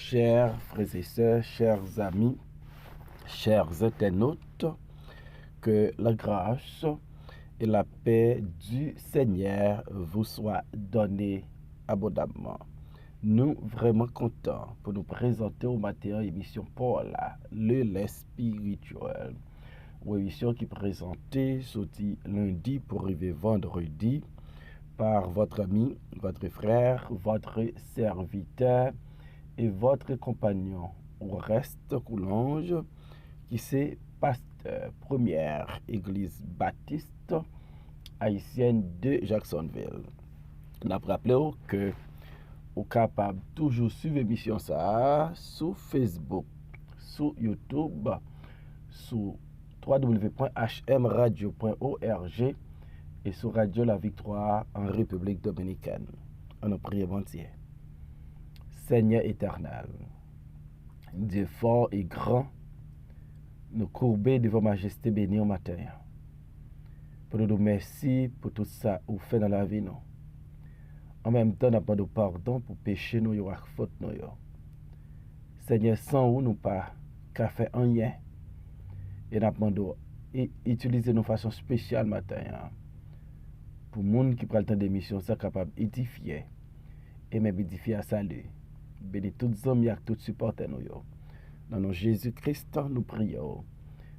chers frères et sœurs, chers amis, chers internautes, que la grâce et la paix du Seigneur vous soient données abondamment. Nous vraiment contents pour nous présenter au matin émission Paul, le lait spirituel. Une émission qui est présentée sorti lundi pour arriver vendredi par votre ami, votre frère, votre serviteur et votre compagnon au reste Coulange, qui c'est pasteur première église baptiste haïtienne de Jacksonville. Nous avons rappelé que vous êtes capable toujours suivre l'émission ça sur Facebook, sur YouTube, sur www.hmradio.org et sur Radio La Victoire en République Dominicaine. On a prié entier. Seigneur éternel, Dieu fort et grand, nous courbons devant majesté bénie au matin. Pour nous merci pour tout ça que vous faites dans la vie. Nous. En même temps, nous avons pardon pour pécher nous et faute nous. Seigneur, sans vous, nous pas qu'à faire rien. Et nous avons utiliser nos façons spéciales matin. Pour les gens qui prennent le temps d'émission, sont capables d'édifier et même édifier à salut. Bénis tous les hommes et tous supporters nous. Dans nos Jésus-Christ, nous prions.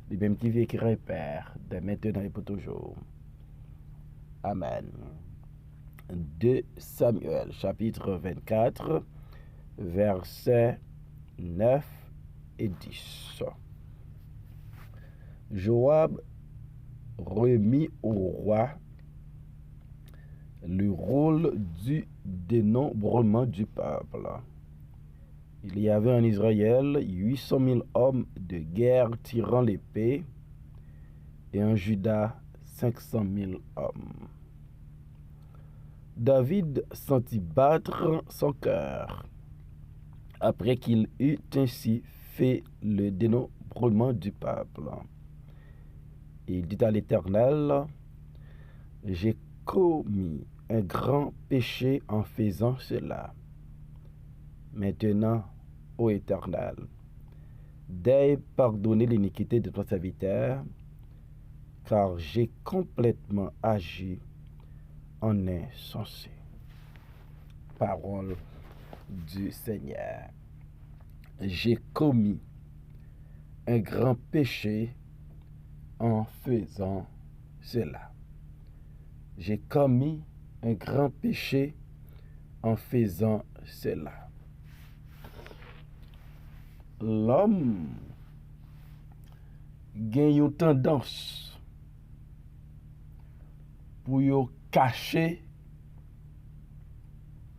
Le même qui vit et qui repère, de maintenant et pour toujours. Amen. 2 Samuel, chapitre 24, versets 9 et 10. Joab remit au roi le rôle du dénombrement du peuple. Il y avait en Israël 800 000 hommes de guerre tirant l'épée et en Juda 500 000 hommes. David sentit battre son cœur après qu'il eut ainsi fait le dénombrement du peuple. Il dit à l'Éternel, « J'ai commis un grand péché en faisant cela. Maintenant, ô Éternel, daigne pardonner l'iniquité de ton serviteur, car j'ai complètement agi en insensé. » Parole du Seigneur. J'ai commis un grand péché en faisant cela. J'ai commis un grand péché en faisant cela. L'homme gagne une tendance pour cacher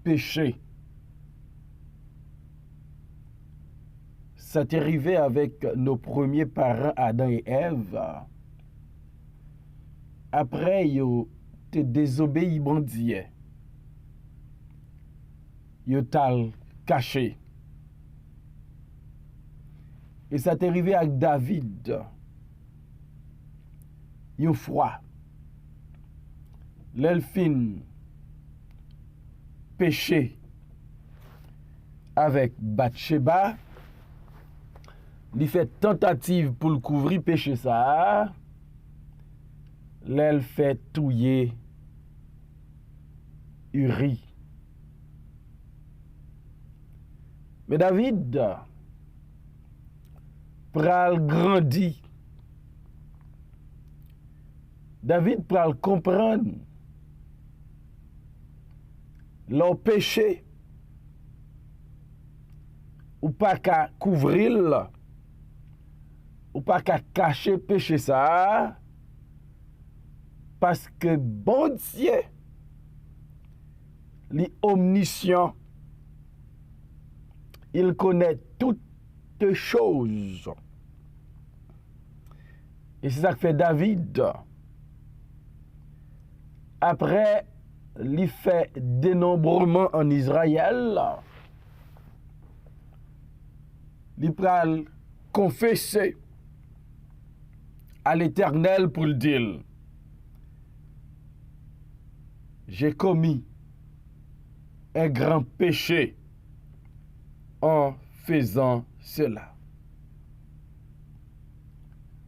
péché. Ça t'est arrivé avec nos premiers parents Adam et Ève. Après, ils te désobéi bon Dieu. Ils t'ont caché. Et ça t'est arrivé avec David. Une fois, l'elfine péché avec Bathsheba, il fait tentative pour le couvrir péché ça. L'elle fait touiller Uri. Mais David pral grandi. David pral comprendre leur péché ou pas qu'à couvrir ou pas qu'à cacher péché ça parce que bon Dieu est omniscient, il connaît toutes choses. Et c'est ça que fait David. Après, il fait dénombrement en Israël. Il pral confesser à l'Éternel pour le dire. J'ai commis un grand péché en faisant cela.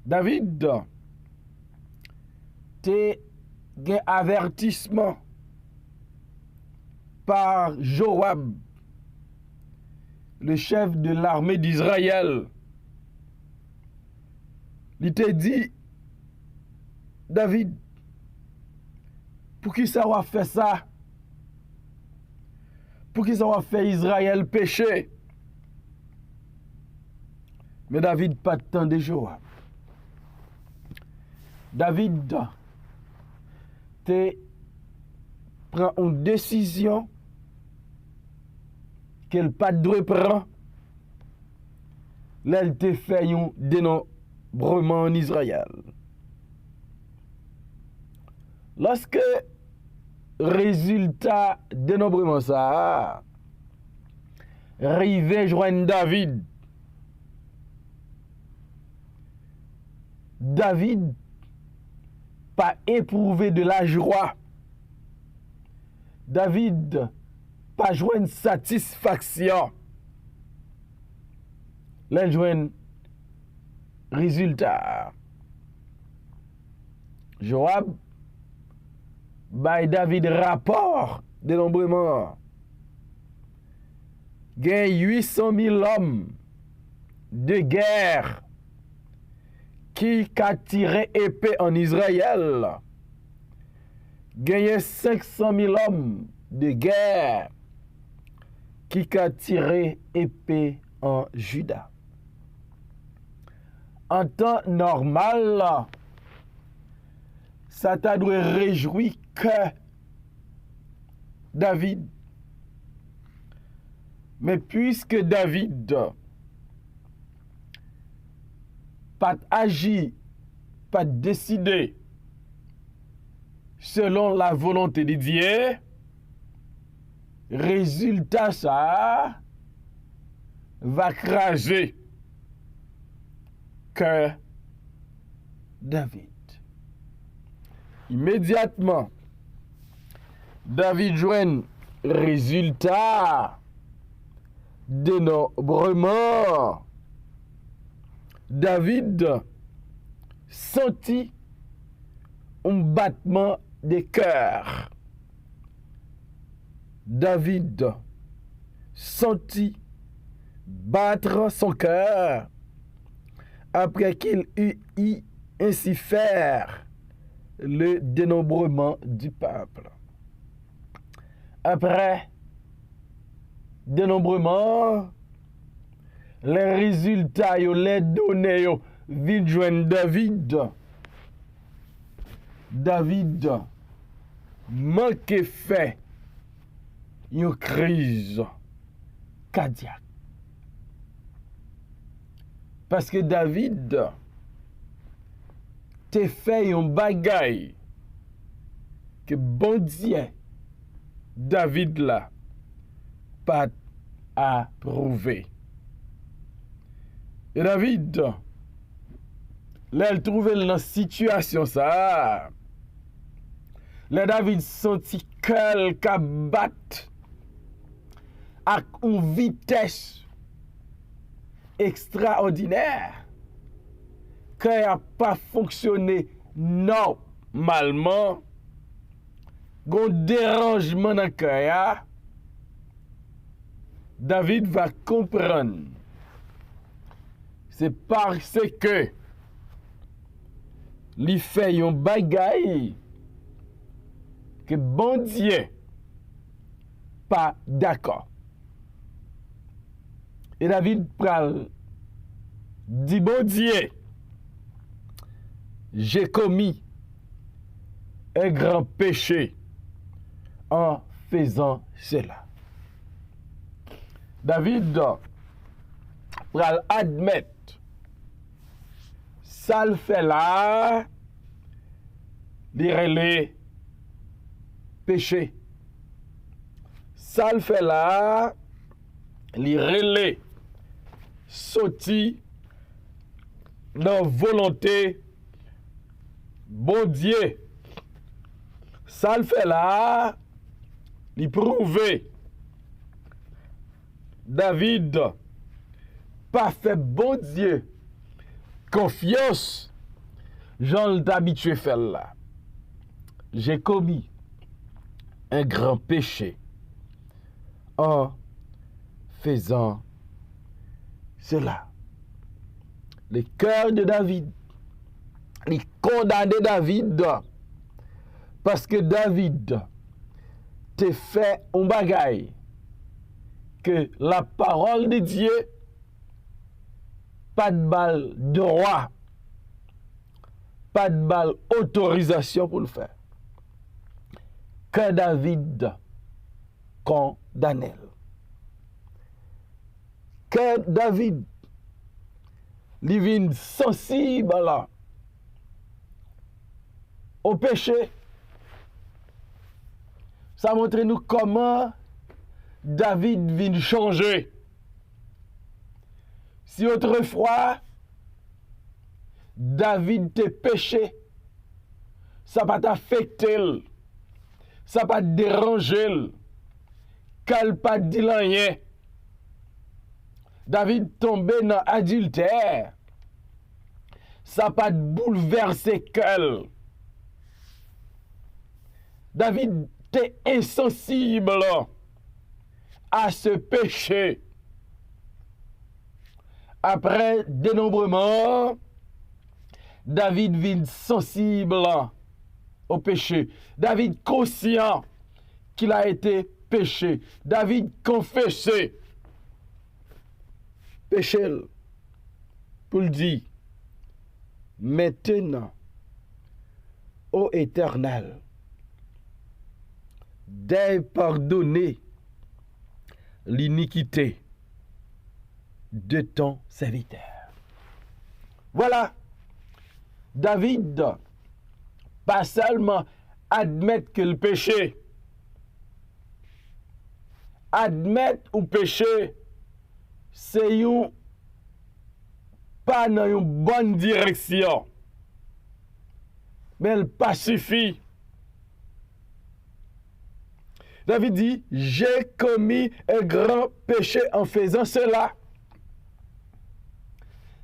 David te gen avertissement par Joab, le chef de l'armée d'Israël. Il te dit, David, pour qui ça va faire ça? Pour qui ça va faire Israël pécher? Mais David pas de temps de Joab. David te prend une décision qu'elle pas de prendre. Là, elle te fait un dénombrement en Israël. Lorsque résultat dénombrement ça arrivé joindre David, David pas éprouvé de la joie. David pas joindre satisfaction. Là, joindre résultat. Joab by David rapport dénombrement. Gain 800 000 hommes de guerre qui a tiré épée en Israël. Gain 500 000 hommes de guerre qui a tiré épée en Juda. En temps normal, ça t'a dû réjouir que David. Mais puisque David pas agi, pas décidé selon la volonté de Dieu, résultat ça va craser que David. Immédiatement, David joint résultat dénombrement. David sentit un battement de cœur. David sentit battre son cœur après qu'il eut ainsi faire le dénombrement du peuple. Après dénombrement, les résultats, les données, vient joindre David. David manque fait une crise cardiaque. Parce que David te fait un bagaille que bon Dieu David là pas approuvé. Et David, là, il trouvait dans situation ça. Là, David senti qu'elle ka bat à une vitesse extraordinaire, qu'elle n'a pas fonctionné normalement. Gon dérangement dans le cœur, David va comprendre. C'est parce que il fait un bagaille que bon Dieu pas d'accord. Et David dit bon Dieu, j'ai commis un grand péché en faisant cela. David pral admettre ça le fait là, les péché. Ça le fait là, les relais sorti dans volonté bon Dieu. Ça le fait là, il prouve David pas fait bon Dieu confiance, j'en d'habitué faire là. J'ai commis un grand péché en faisant cela. Le cœur de David, il condamnait David parce que David t'a fait un bagaille que la parole de Dieu, pas de balle droit, pas de balle autorisation pour le faire. Que David condamnait. Que David, il vient sensible là, au péché. Ça montre nous comment David vient changer. Si autrefois, David te péché, ça va t'affecter, ça va te déranger, qu'elle pas dit rien. David tombé dans adultère, ça va te bouleverser qu'elle. David t'es insensible à ce péché. Après dénombrement, David vit sensible au péché. David conscient qu'il a été péché. David confessé péché pour le dire. Maintenant, ô Éternel, dès pardonner l'iniquité de ton serviteur. Voilà, David, pas seulement admettre que le péché, admettre ou péché, c'est pas dans une bonne direction, mais elle pas suffit. David dit, j'ai commis un grand péché en faisant cela.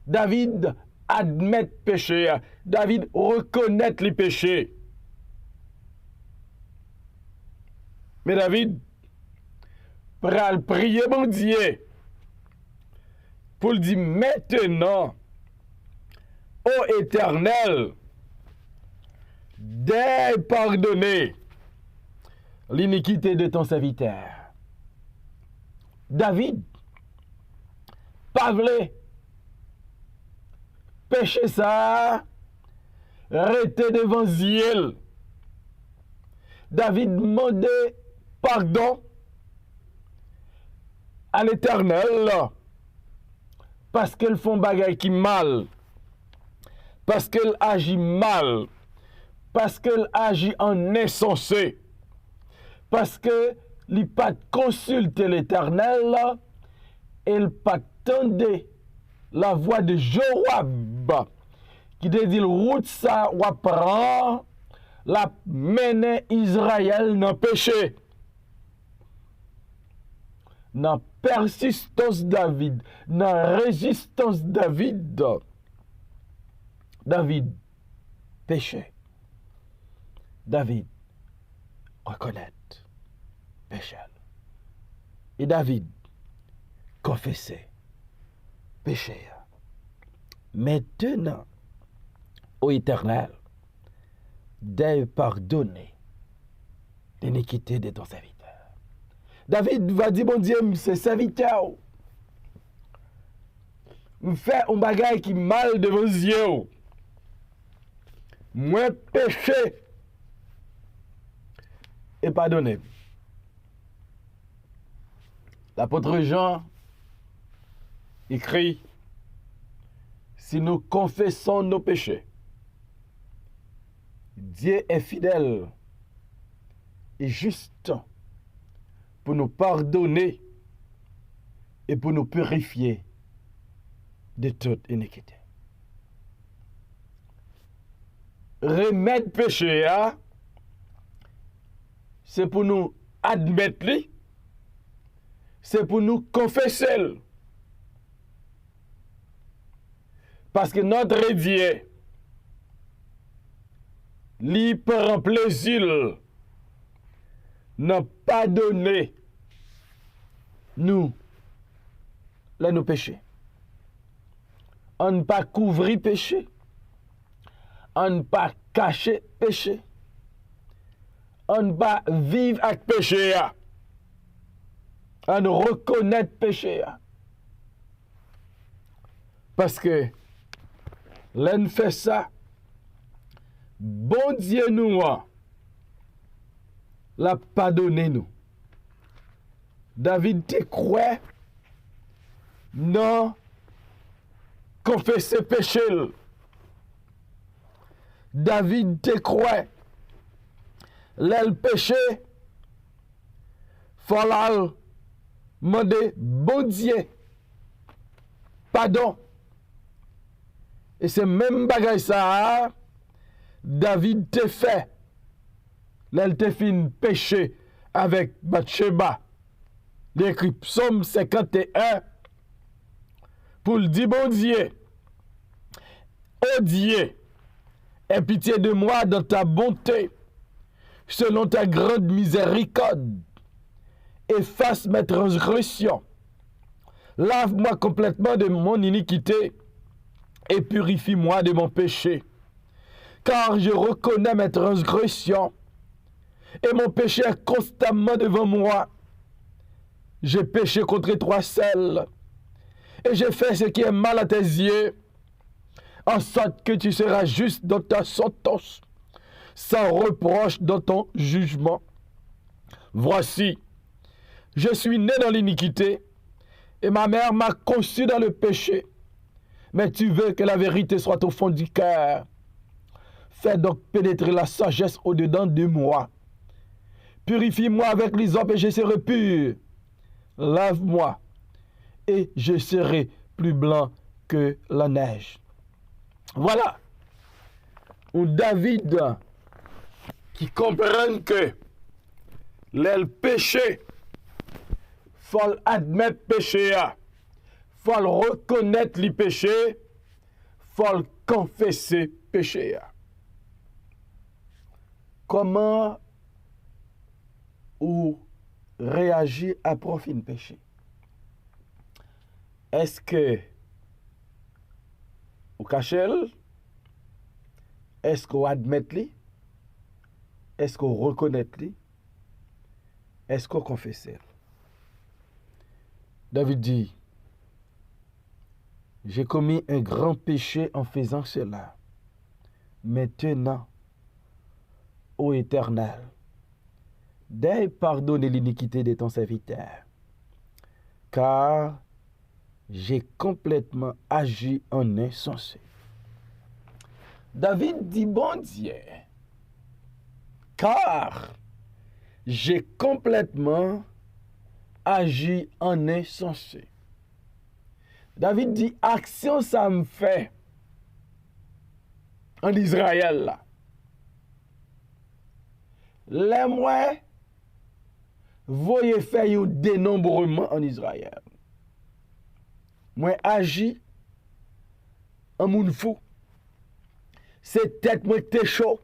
David admet le péché. David reconnaît les péchés. Mais David pral prier mon Dieu pour le dire maintenant, ô Éternel, dès pardonner l'iniquité de ton serviteur. David, pas voulu péché ça, rester devant Ziel. David demandait pardon à l'Éternel parce qu'elle font bagaille qui mal, parce qu'elle agit mal, parce qu'elle agit en insensé, parce que il pas consulter l'Éternel, elle pas tendre la voix de Joab qui te dit route ça ou prend la mener Israël dans péché. Dans persistance David, dans résistance David, David péché. David reconnaît péché. Et David confessait péché. Maintenant, ô Éternel, dès pardonner l'iniquité de ton serviteur. David va dire, bon Dieu, c'est serviteur. Me fait un bagage qui mal devant vos yeux. Moi péché et pardonné. L'apôtre Jean écrit, si nous confessons nos péchés, Dieu est fidèle et juste pour nous pardonner et pour nous purifier de toute iniquité. Remettre péché, hein? C'est pour nous admettre, c'est pour nous confesser. Parce que notre Dieu, lui prend plaisir, n'a pas donné nous nos péchés. On ne pas couvrir péché. On ne pas cacher péché. On ne pas vivre avec péché. On reconnaître péché. Parce que l'on fait ça, bon Dieu nous l'a pardonné nous. David te croit non confesser péché. David te croit le péché, faut demander bon Dieu pardon. Et c'est même bagage ça, David te fait. Là, il te fait un péché avec Bathsheba. Il écrit Psaume 51 pour le dire, bon Dieu, oh Dieu, aie pitié de moi dans ta bonté, selon ta grande miséricorde. Efface mes transgressions. Lave-moi complètement de mon iniquité et purifie-moi de mon péché. Car je reconnais mes transgressions et mon péché est constamment devant moi. J'ai péché contre toi seul et j'ai fait ce qui est mal à tes yeux, en sorte que tu seras juste dans ta sentence, sans reproche dans ton jugement. Voici, je suis né dans l'iniquité et ma mère m'a conçu dans le péché. Mais tu veux que la vérité soit au fond du cœur. Fais donc pénétrer la sagesse au-dedans de moi. Purifie-moi avec l'hysope et je serai pur. Lave-moi et je serai plus blanc que la neige. Voilà. Ou David qui comprend que le péché, faut admettre péché, faut reconnaître les péchés, faut confesser péché. Comment ou réagir à profit de péché? Est-ce que vous cachez? Est-ce qu'on admet? Est-ce qu'on reconnaît? Est-ce qu'on confesse? David dit, j'ai commis un grand péché en faisant cela. Maintenant, ô Éternel, daigne pardonner l'iniquité de ton serviteur, car j'ai complètement agi en insensé. David dit, bon Dieu, car j'ai complètement agi en insensé. David dit, action ça me fait en Israël là. Les moi, voyez faire un dénombrement en Israël. Moi agi en moun fou. C'est tête moi t'es chaud.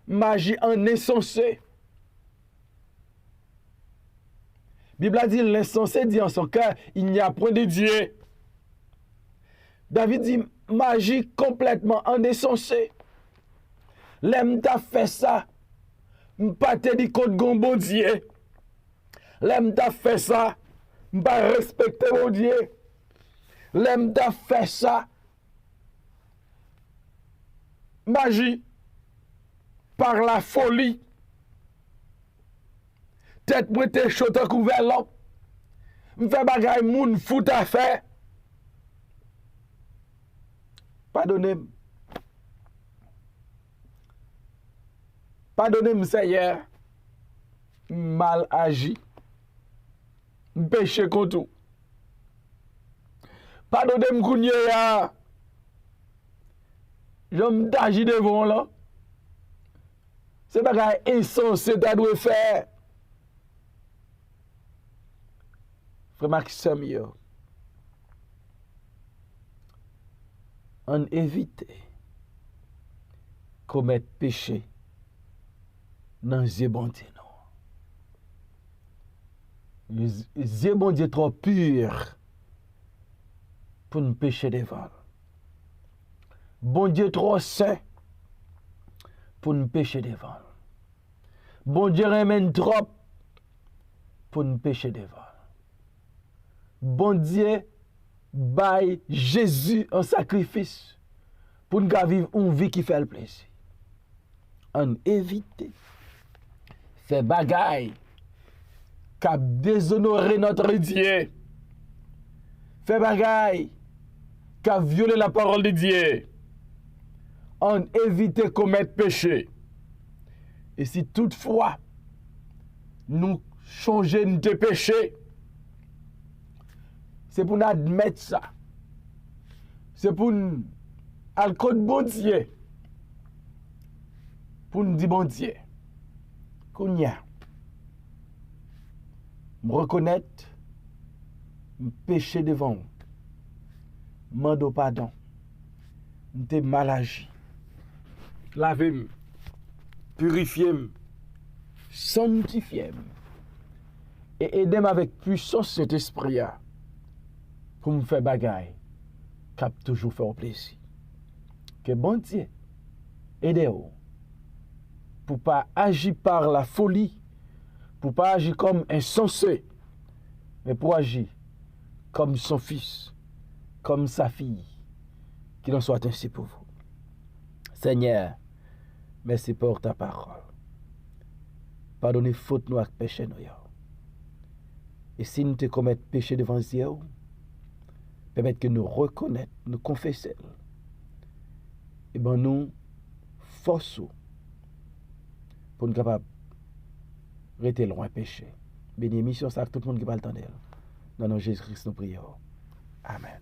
M'agi en insensé. Bible a dit l'insensé dit en son cœur, il n'y a point de Dieu. David dit, m'agis complètement en insensé. L'aime t'a fait ça. M'pas te dit contre bon Dieu. L'aime t'a fait ça. M'pas respecter mon Dieu. L'aime t'a fait ça. M'agis par la folie. Tête moi te chaud à couvert l'homme. M'fait bagay moun fout à faire. Pardonnez-moi. Pardonnez-moi, Seigneur. Mal agi. Péché contre tout. Pardonnez-moi, Kounia. Je m'agis devant là. C'est bagay insensé t'as dû faire. Frère Maxime, On évite commettre péché dans les bon Dieu. Les bon Dieu trop pur pour nous pécher devant. Bon Dieu trop saint pour nous pécher devant. Bon Dieu ramène trop pour nous pécher devant. Bon Dieu baille Jésus en sacrifice pour nous vivre une vie qui fait le plaisir. On évite faire bagaille qui a déshonoré notre Dieu. Faire bagaille qui a violé la parole de Dieu. On évite commettre péché. Et si toutefois nous changeons de péché, c'est pour nous admettre ça. C'est pour nous aller contre bon Dieu. Pour nous dire bon Dieu. Qu'on y a. Me reconnaître, me pécher devant vous. Mando pardon. M'te mal agi. Lavez-moi. Purifiez-moi. Sanctifiez-moi. Et aidez-moi avec puissance cet esprit pour me faire bagaille. Cap toujours faire plaisir. Que bon Dieu aidez-vous. Pour pas agir par la folie. Pour pas agir comme insensé. Mais pour agir comme son fils. Comme sa fille. Qu'il en soit ainsi pour vous. Seigneur, merci pour ta parole. Pardonnez faute nous avec péché nous. Et si nous te commettons péché devant Dieu, permettez que nous reconnaissons, nous confessions. Et bien nous forçons pour nous capables de rester loin péché. Béni mission ça tout le monde qui va l'entendre. Dans le nom de Jésus-Christ nous prions. Amen.